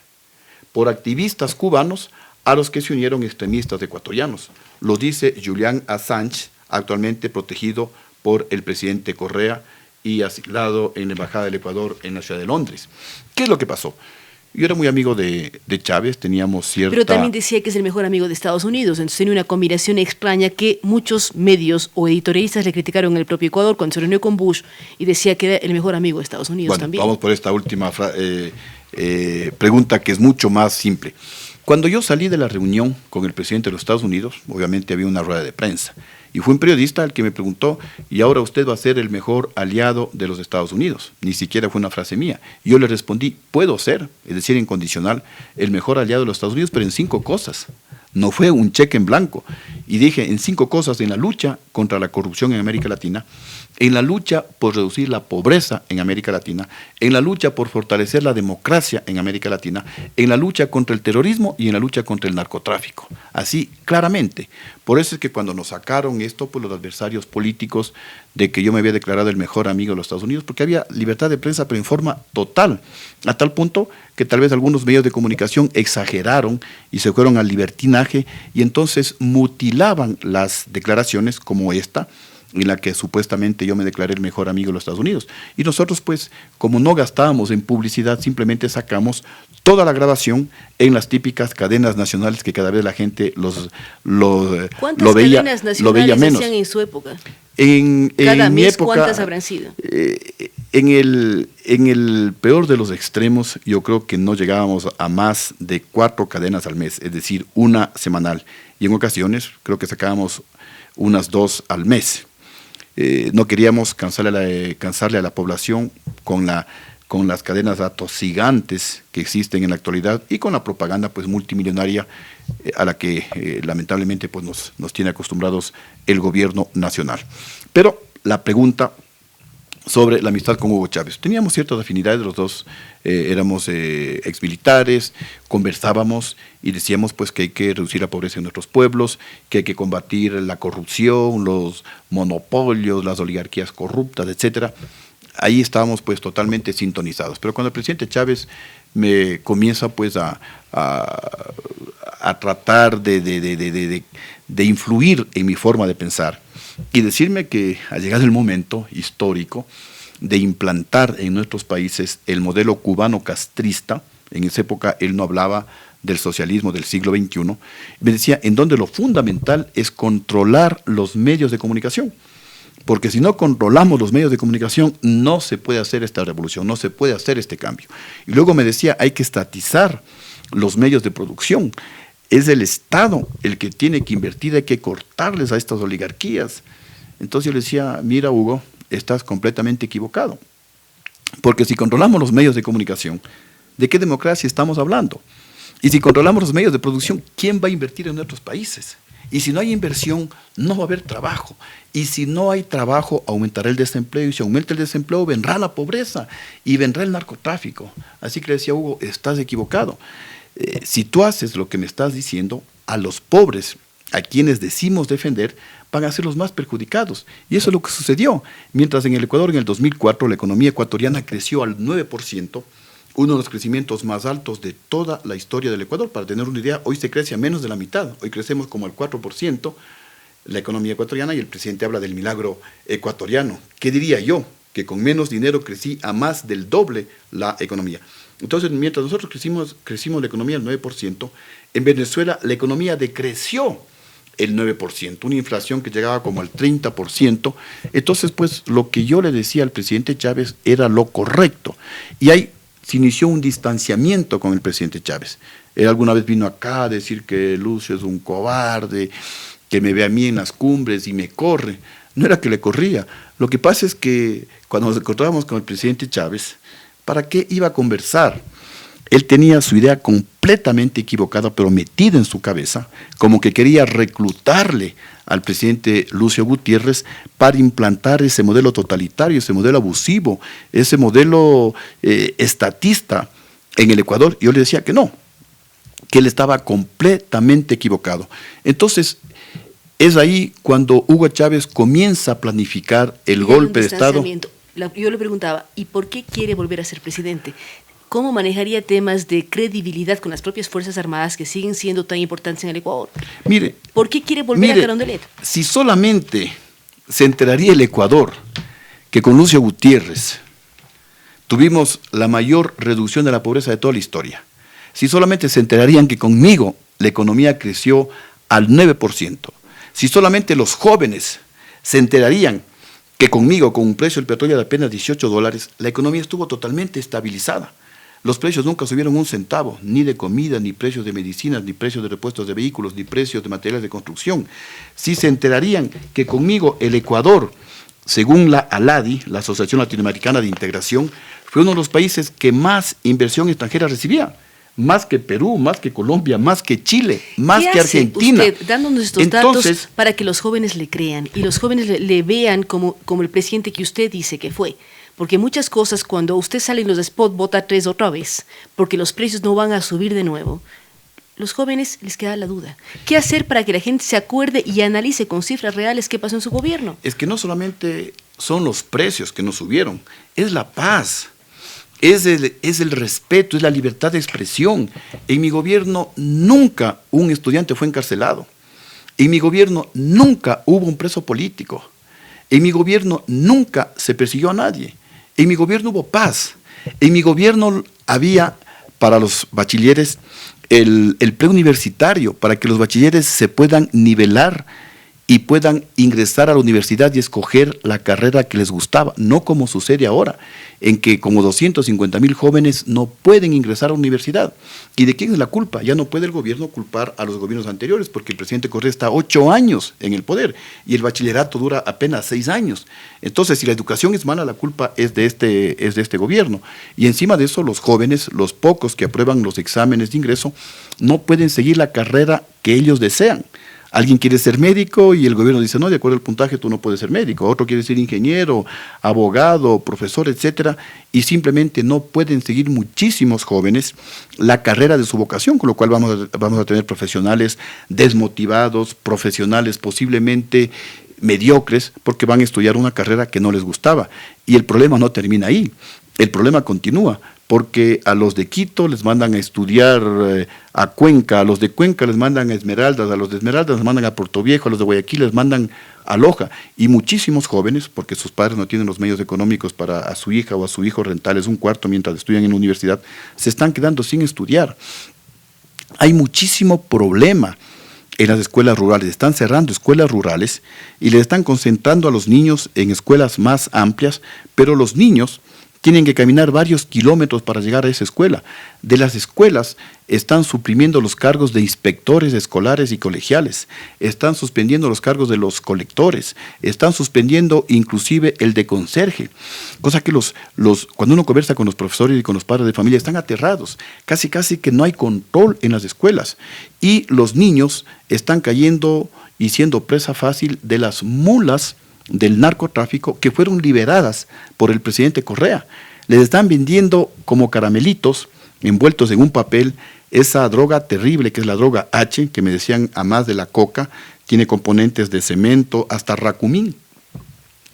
por activistas cubanos a los que se unieron extremistas ecuatorianos. Lo dice Julian Assange, actualmente protegido por el presidente Correa y asilado en la Embajada del Ecuador en la ciudad de Londres. ¿Qué es lo que pasó? Yo era muy amigo de Chávez, teníamos cierta... Pero también decía que es el mejor amigo de Estados Unidos, entonces tenía una combinación extraña que muchos medios o editorialistas le criticaron en el propio Ecuador cuando se reunió con Bush y decía que era el mejor amigo de Estados Unidos. Bueno, también. Vamos por esta última pregunta que es mucho más simple. Cuando yo salí de la reunión con el presidente de los Estados Unidos, obviamente había una rueda de prensa, y fue un periodista el que me preguntó, y ahora usted va a ser el mejor aliado de los Estados Unidos. Ni siquiera fue una frase mía. Yo le respondí, puedo ser, es decir, en condicional, el mejor aliado de los Estados Unidos, pero en 5 cosas. No fue un cheque en blanco. Y dije, en 5 cosas, en la lucha contra la corrupción en América Latina, en la lucha por reducir la pobreza en América Latina, en la lucha por fortalecer la democracia en América Latina, en la lucha contra el terrorismo y en la lucha contra el narcotráfico. Así, claramente. Por eso es que cuando nos sacaron esto, pues los adversarios políticos, de que yo me había declarado el mejor amigo de los Estados Unidos, porque había libertad de prensa, pero en forma total, a tal punto que tal vez algunos medios de comunicación exageraron y se fueron al libertinaje y entonces mutilaban las declaraciones como esta, en la que supuestamente yo me declaré el mejor amigo de los Estados Unidos. Y nosotros, pues, como no gastábamos en publicidad, simplemente sacamos toda la grabación en las típicas cadenas nacionales que cada vez la gente lo veía, cadenas nacionales menos. hacían en su época? Cada mes, época, ¿cuántas habrán sido? En el peor de los extremos, yo creo que no llegábamos a más de 4 cadenas al mes, es decir, una semanal. Y en ocasiones creo que sacábamos unas 2 al mes. No queríamos cansarle a la población con las cadenas atosigantes que existen en la actualidad y con la propaganda pues multimillonaria a la que lamentablemente pues nos tiene acostumbrados el gobierno nacional. Pero la pregunta sobre la amistad con Hugo Chávez. Teníamos ciertas afinidades, los dos éramos exmilitares, conversábamos y decíamos pues que hay que reducir la pobreza en nuestros pueblos, que hay que combatir la corrupción, los monopolios, las oligarquías corruptas, etcétera. ahí estábamos pues totalmente sintonizados. Pero cuando el presidente Chávez me comienza pues a tratar de influir en mi forma de pensar y decirme que ha llegado el momento histórico de implantar en nuestros países el modelo cubano castrista. En esa época él no hablaba del socialismo del siglo XXI, me decía en donde lo fundamental es controlar los medios de comunicación, porque si no controlamos los medios de comunicación no se puede hacer esta revolución, no se puede hacer este cambio. Y luego me decía, hay que estatizar los medios de producción, es el Estado el que tiene que invertir, hay que cortarles a estas oligarquías. Entonces yo le decía, mira Hugo, estás completamente equivocado, porque si controlamos los medios de comunicación, ¿de qué democracia estamos hablando? Y si controlamos los medios de producción, ¿quién va a invertir en nuestros países? Y si no hay inversión, no va a haber trabajo. Y si no hay trabajo, aumentará el desempleo. Y si aumenta el desempleo, vendrá la pobreza y vendrá el narcotráfico. Así que le decía Hugo, estás equivocado. Si tú haces lo que me estás diciendo, a los pobres, a quienes decimos defender, van a ser los más perjudicados. Y eso es lo que sucedió. Mientras en el Ecuador, en el 2004, la economía ecuatoriana creció al 9%, uno de los crecimientos más altos de toda la historia del Ecuador. Para tener una idea, hoy se crece a menos de la mitad, hoy crecemos como al 4%, la economía ecuatoriana, y el presidente habla del milagro ecuatoriano. ¿Qué diría yo? Que con menos dinero crecí a más del doble la economía. Entonces, mientras nosotros crecimos la economía al 9%, en Venezuela la economía decreció el 9%, una inflación que llegaba como al 30%. Entonces, pues, lo que yo le decía al presidente Chávez era lo correcto. Y se inició un distanciamiento con el presidente Chávez. Él alguna vez vino acá a decir que Lucio es un cobarde, que me ve a mí en las cumbres y me corre. No era que le corría. Lo que pasa es que cuando nos encontrábamos con el presidente Chávez, ¿para qué iba a conversar? Él tenía su idea completamente equivocada, pero metida en su cabeza, como que quería reclutarle al presidente Lucio Gutiérrez para implantar ese modelo totalitario, ese modelo abusivo, ese modelo estatista en el Ecuador. Y yo le decía que no, que él estaba completamente equivocado. Entonces, es ahí cuando Hugo Chávez comienza a planificar el golpe de Estado. Yo le preguntaba, ¿y por qué quiere volver a ser presidente? ¿Cómo manejaría temas de credibilidad con las propias Fuerzas Armadas que siguen siendo tan importantes en el Ecuador? Mire, ¿por qué quiere volver a Carondelet? Si solamente se enteraría el Ecuador que con Lucio Gutiérrez tuvimos la mayor reducción de la pobreza de toda la historia, si solamente se enterarían que conmigo la economía creció al 9%, si solamente los jóvenes se enterarían que conmigo, con un precio del petróleo de apenas $18, la economía estuvo totalmente estabilizada. Los precios nunca subieron un centavo, ni de comida, ni precios de medicinas, ni precios de repuestos de vehículos, ni precios de materiales de construcción. Si se enterarían que conmigo el Ecuador, según la ALADI, la Asociación Latinoamericana de Integración, fue uno de los países que más inversión extranjera recibía. Más que Perú, más que Colombia, más que Chile, más que Argentina. ¿Qué hace usted dándonos estos datos para que los jóvenes le crean y los jóvenes le vean como el presidente que usted dice que fue? Porque muchas cosas, cuando usted sale en los spots, vota 3 otra vez, porque los precios no van a subir de nuevo, los jóvenes les queda la duda. ¿Qué hacer para que la gente se acuerde y analice con cifras reales qué pasó en su gobierno? Es que no solamente son los precios que no subieron, es la paz. Es el respeto, es la libertad de expresión. En mi gobierno nunca un estudiante fue encarcelado. En mi gobierno nunca hubo un preso político. En mi gobierno nunca se persiguió a nadie. En mi gobierno hubo paz. En mi gobierno había para los bachilleres el preuniversitario, para que los bachilleres se puedan nivelar y puedan ingresar a la universidad y escoger la carrera que les gustaba, no como sucede ahora, en que como 250,000 jóvenes no pueden ingresar a la universidad. ¿Y de quién es la culpa? Ya no puede el gobierno culpar a los gobiernos anteriores, porque el presidente Correa está 8 años en el poder y el bachillerato dura apenas 6 años. Entonces, si la educación es mala, la culpa es de este gobierno. Y encima de eso, los jóvenes, los pocos que aprueban los exámenes de ingreso, no pueden seguir la carrera que ellos desean. Alguien quiere ser médico y el gobierno dice, no, de acuerdo al puntaje tú no puedes ser médico. Otro quiere ser ingeniero, abogado, profesor, etcétera, y simplemente no pueden seguir muchísimos jóvenes la carrera de su vocación, con lo cual vamos a tener profesionales desmotivados, profesionales posiblemente mediocres porque van a estudiar una carrera que no les gustaba. Y el problema no termina ahí, el problema continúa, porque a los de Quito les mandan a estudiar a Cuenca, a los de Cuenca les mandan a Esmeraldas, a los de Esmeraldas les mandan a Puerto Viejo, a los de Guayaquil les mandan a Loja, y muchísimos jóvenes, porque sus padres no tienen los medios económicos para a su hija o a su hijo rentarles un cuarto mientras estudian en la universidad, se están quedando sin estudiar. Hay muchísimo problema en las escuelas rurales, están cerrando escuelas rurales y le están concentrando a los niños en escuelas más amplias, pero los niños tienen que caminar varios kilómetros para llegar a esa escuela. De las escuelas están suprimiendo los cargos de inspectores escolares y colegiales, están suspendiendo los cargos de los colectores, están suspendiendo inclusive el de conserje, cosa que cuando uno conversa con los profesores y con los padres de familia están aterrados, casi que no hay control en las escuelas, y los niños están cayendo y siendo presa fácil de las mulas del narcotráfico que fueron liberadas por el presidente Correa. Les están vendiendo como caramelitos envueltos en un papel esa droga terrible que es la droga H, que me decían a más de la coca, tiene componentes de cemento, hasta racumín.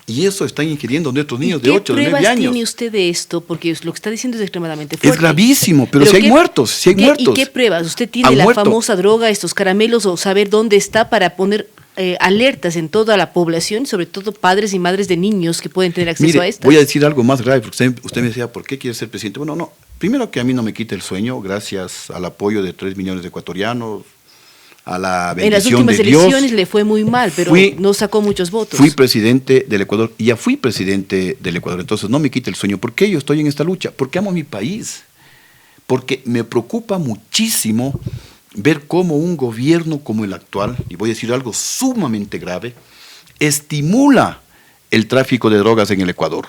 Y eso están ingiriendo nuestros niños de 8, de 9 años. ¿Qué pruebas tiene usted de esto? Porque lo que está diciendo es extremadamente fuerte. Es gravísimo, pero si hay muertos, si hay muertos. ¿Y qué pruebas? ¿Usted tiene la famosa droga, estos caramelos, o saber dónde está para poner alertas en toda la población, sobre todo padres y madres de niños que pueden tener acceso a esto? Voy a decir algo más grave, porque usted me decía, ¿por qué quiere ser presidente? Bueno, no. Primero que a mí no me quita el sueño, gracias al apoyo de 3 millones de ecuatorianos, a la bendición de Dios. En las últimas elecciones le fue muy mal, pero no sacó muchos votos. Fui presidente del Ecuador y ya fui presidente del Ecuador, entonces no me quita el sueño. ¿Por qué yo estoy en esta lucha? Porque amo mi país, porque me preocupa muchísimo ver cómo un gobierno como el actual, y voy a decir algo sumamente grave, estimula el tráfico de drogas en el Ecuador.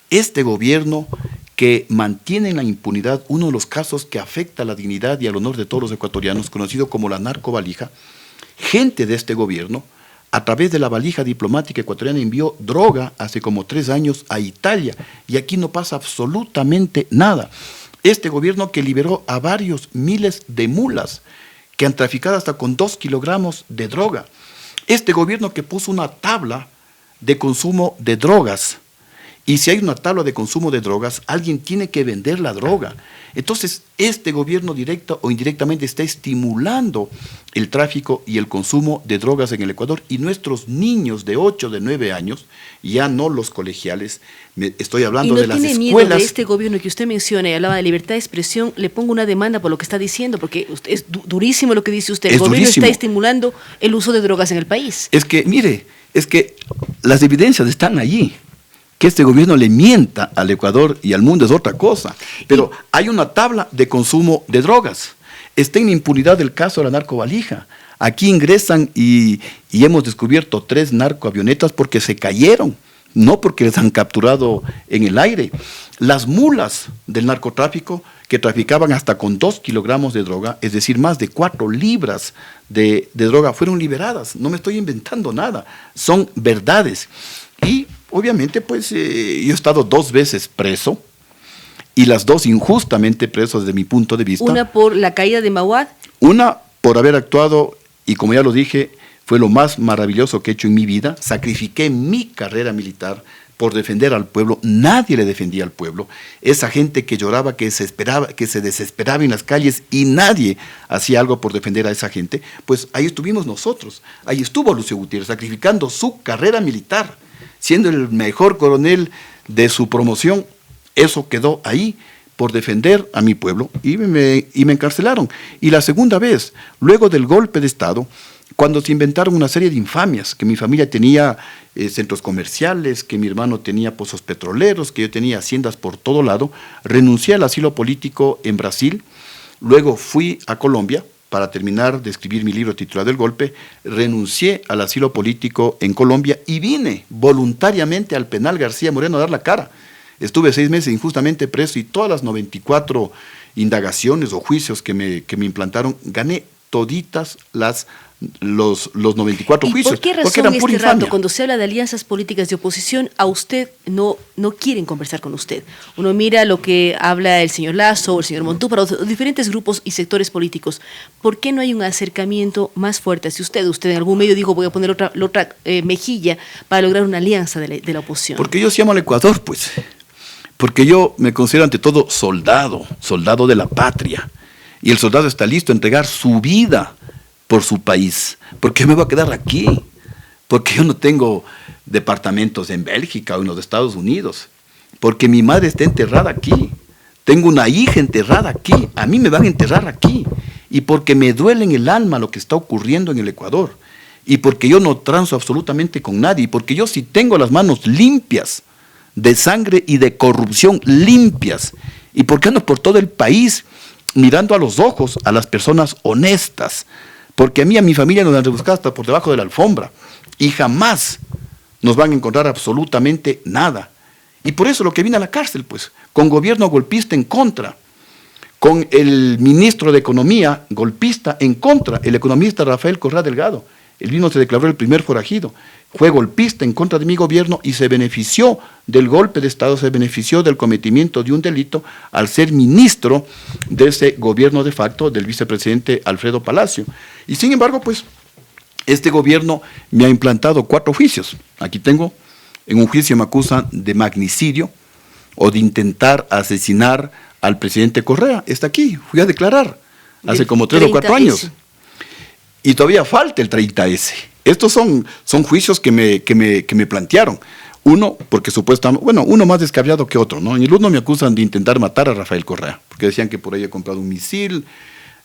Este gobierno que mantiene en la impunidad uno de los casos que afecta a la dignidad y al honor de todos los ecuatorianos, conocido como la narcovalija, gente de este gobierno, a través de la valija diplomática ecuatoriana, envió droga hace como 3 años a Italia, y aquí no pasa absolutamente nada. Este gobierno que liberó a varios miles de mulas que han traficado hasta con 2 kilogramos de droga. Este gobierno que puso una tabla de consumo de drogas. Y si hay una tabla de consumo de drogas, alguien tiene que vender la droga. Entonces, este gobierno directa o indirectamente está estimulando el tráfico y el consumo de drogas en el Ecuador, y nuestros niños de 8, de 9 años, ya no los colegiales, estoy hablando de las escuelas. ¿Y no tiene miedo de este gobierno que usted menciona y hablaba de libertad de expresión? Le pongo una demanda por lo que está diciendo, porque es durísimo lo que dice usted. El gobierno está estimulando el uso de drogas en el país. Es que, mire, las evidencias están allí. Que este gobierno le mienta al Ecuador y al mundo es otra cosa, pero hay una tabla de consumo de drogas. Está en impunidad el caso de la narcovalija. Aquí ingresan y hemos descubierto 3 narcoavionetas porque se cayeron, no porque les han capturado en el aire. Las mulas del narcotráfico que traficaban hasta con 2 kilogramos de droga, es decir, más de 4 libras de droga, fueron liberadas. No me estoy inventando nada, son verdades. Y obviamente, pues, yo he estado 2 veces preso, y las 2 injustamente preso desde mi punto de vista. Una por la caída de Mauad. Una por haber actuado, y como ya lo dije, fue lo más maravilloso que he hecho en mi vida. Sacrifiqué mi carrera militar por defender al pueblo. Nadie le defendía al pueblo. Esa gente que lloraba, que se desesperaba en las calles, y nadie hacía algo por defender a esa gente, pues ahí estuvimos nosotros. Ahí estuvo Lucio Gutiérrez, sacrificando su carrera militar, siendo el mejor coronel de su promoción. Eso quedó ahí por defender a mi pueblo, y me encarcelaron. Y la segunda vez, luego del golpe de Estado, cuando se inventaron una serie de infamias, que mi familia tenía centros comerciales, que mi hermano tenía pozos petroleros, que yo tenía haciendas por todo lado, renuncié al asilo político en Brasil, luego fui a Colombia para terminar de escribir mi libro titulado El Golpe, renuncié al asilo político en Colombia y vine voluntariamente al penal García Moreno a dar la cara. Estuve 6 meses injustamente preso, y todas las 94 indagaciones o juicios que me implantaron, gané toditas las los 94 juicios. ¿Por qué razón este rato, cuando se habla de alianzas políticas de oposición, a usted no quieren conversar con usted? Uno mira lo que habla el señor Lasso o el señor Montú para los diferentes grupos y sectores políticos. ¿Por qué no hay un acercamiento más fuerte hacia usted? Usted en algún medio dijo, voy a poner otra mejilla para lograr una alianza de la oposición. Porque yo sí amo al Ecuador, pues. Porque yo me considero ante todo soldado de la patria. Y el soldado está listo a entregar su vida por su país. ¿Por qué me voy a quedar aquí? Porque yo no tengo departamentos en Bélgica o en los Estados Unidos. Porque mi madre está enterrada aquí. Tengo una hija enterrada aquí. A mí me van a enterrar aquí. Y porque me duele en el alma lo que está ocurriendo en el Ecuador. Y porque yo no transo absolutamente con nadie. Y porque yo sí tengo las manos limpias de sangre y de corrupción limpias. Y porque ando por todo el país mirando a los ojos a las personas honestas. Porque a mí y a mi familia nos han rebuscado hasta por debajo de la alfombra. Y jamás nos van a encontrar absolutamente nada. Y por eso lo que vine a la cárcel, pues, con gobierno golpista en contra, con el ministro de Economía golpista en contra, el economista Rafael Correa Delgado. Él mismo se declaró el primer forajido. Fue golpista en contra de mi gobierno y se benefició del golpe de Estado, se benefició del cometimiento de un delito al ser ministro de ese gobierno de facto del vicepresidente Alfredo Palacio. Y sin embargo, pues, este gobierno me ha implantado 4 juicios. Aquí tengo, en un juicio me acusan de magnicidio o de intentar asesinar al presidente Correa. Está aquí, fui a declarar hace como 3 o 4 años. Y todavía falta el 30S. Estos son juicios que me plantearon. Uno, porque supuestamente, bueno, uno más descabellado que otro, ¿no? En el uno me acusan de intentar matar a Rafael Correa, porque decían que por ahí he comprado un misil.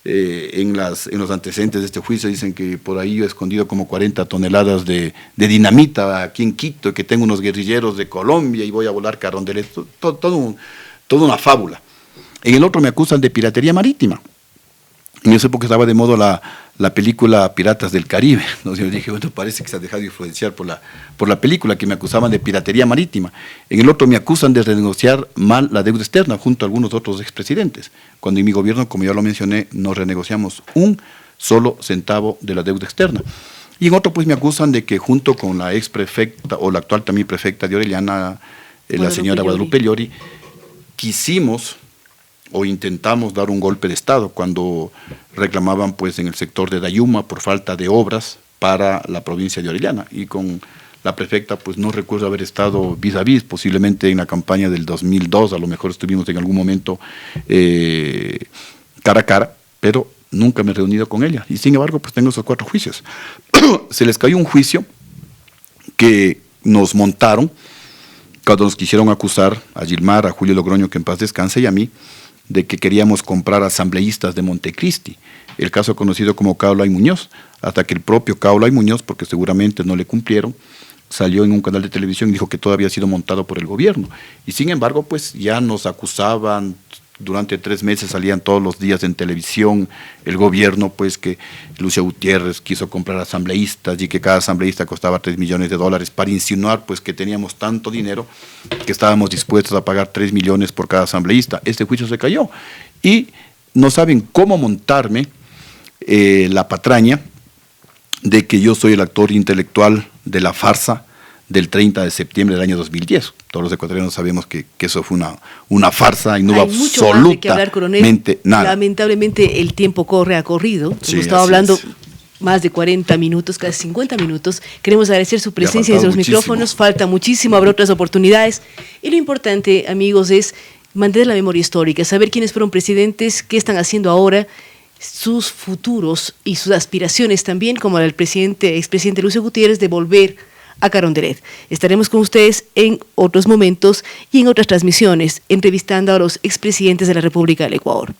En los antecedentes de este juicio dicen que por ahí yo he escondido como 40 toneladas de dinamita aquí en Quito, que tengo unos guerrilleros de Colombia y voy a volar Carondelet. Toda una fábula. En el otro me acusan de piratería marítima. En esa época estaba de moda la película Piratas del Caribe. Entonces yo dije, bueno, parece que se ha dejado influenciar por la película, que me acusaban de piratería marítima. En el otro me acusan de renegociar mal la deuda externa junto a algunos otros expresidentes. Cuando en mi gobierno, como ya lo mencioné, no renegociamos un solo centavo de la deuda externa. Y en otro pues me acusan de que junto con la ex prefecta, o la actual también prefecta de Orellana, la señora Guadalupe Llori, quisimos o intentamos dar un golpe de Estado cuando reclamaban pues en el sector de Dayuma por falta de obras para la provincia de Orellana, y con la prefecta pues no recuerdo haber estado vis a vis, posiblemente en la campaña del 2002, a lo mejor estuvimos en algún momento cara a cara, pero nunca me he reunido con ella, y sin embargo pues tengo esos 4 juicios. Se les cayó un juicio que nos montaron cuando nos quisieron acusar a Gilmar, a Julio Logroño, que en paz descanse, y a mí, de que queríamos comprar asambleístas de Montecristi, el caso conocido como Caula y Muñoz, hasta que el propio Caula y Muñoz, porque seguramente no le cumplieron, salió en un canal de televisión y dijo que todo había sido montado por el gobierno. Y sin embargo, pues ya nos acusaban, durante 3 meses salían todos los días en televisión el gobierno, pues que Lucio Gutiérrez quiso comprar asambleístas y que cada asambleísta costaba $3 millones para insinuar pues que teníamos tanto dinero que estábamos dispuestos a pagar 3 millones por cada asambleísta. Este juicio se cayó y no saben cómo montarme la patraña de que yo soy el actor intelectual de la farsa del 30 de septiembre del año 2010. Todos los ecuatorianos sabemos que eso fue una farsa y no hubo absolutamente nada. Lamentablemente el tiempo ha corrido. Sí, hemos estado hablando más de 40 minutos, casi 50 minutos. Queremos agradecer su presencia en los micrófonos. Falta muchísimo, habrá otras oportunidades. Y lo importante, amigos, es mantener la memoria histórica, saber quiénes fueron presidentes, qué están haciendo ahora, sus futuros y sus aspiraciones también, como el expresidente Lucio Gutiérrez, de volver a Carondelet. Estaremos con ustedes en otros momentos y en otras transmisiones, entrevistando a los expresidentes de la República del Ecuador.